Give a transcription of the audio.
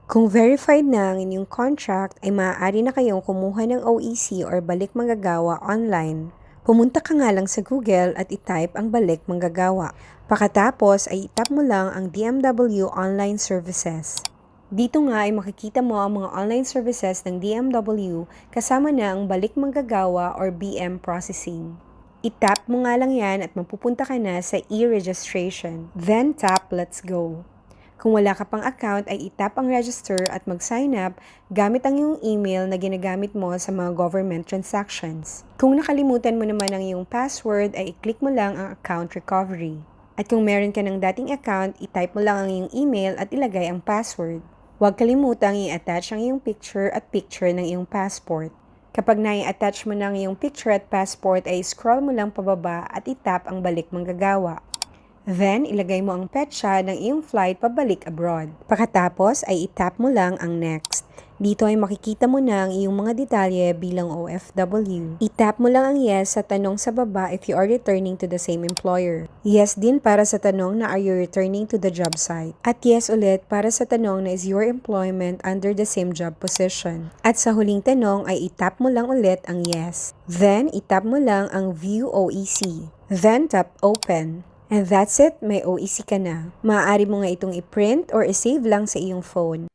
Kung verified na ang inyong contract ay maaari na kayong kumuha ng OEC or balik manggagawa online. Pumunta ka nga lang sa Google at itype ang balik manggagawa. Pagkatapos ay itap mo lang ang DMW Online Services. Dito nga ay makikita mo ang mga online services ng DMW kasama na ang balik manggagawa or BM processing. Itap mo nga lang yan at mapupunta ka na sa e-registration. Then tap Let's Go. Kung wala ka pang account ay itap ang register at mag-sign up gamit ang iyong email na ginagamit mo sa mga government transactions. Kung nakalimutan mo naman ang iyong password ay i-click mo lang ang account recovery. At kung meron ka ng dating account, i-type mo lang ang iyong email at ilagay ang password. Huwag kalimutang i-attach ang iyong picture at picture ng iyong passport. Kapag nai-attach mo ng iyong picture at passport ay scroll mo lang pababa at itap ang balik manggagawa. Then, ilagay mo ang petsa ng iyong flight pabalik abroad. Pagkatapos ay itap mo lang ang next. Dito ay makikita mo na ang iyong mga detalye bilang OFW. Itap mo lang ang yes sa tanong sa baba if you are returning to the same employer. Yes din para sa tanong na are you returning to the job site. At yes ulit para sa tanong na is your employment under the same job position. At sa huling tanong ay itap mo lang ulit ang yes. Then, itap mo lang ang view OEC. Then, tap open. And that's it, may OEC ka na. Maaari mo nga itong i-print or i-save lang sa iyong phone.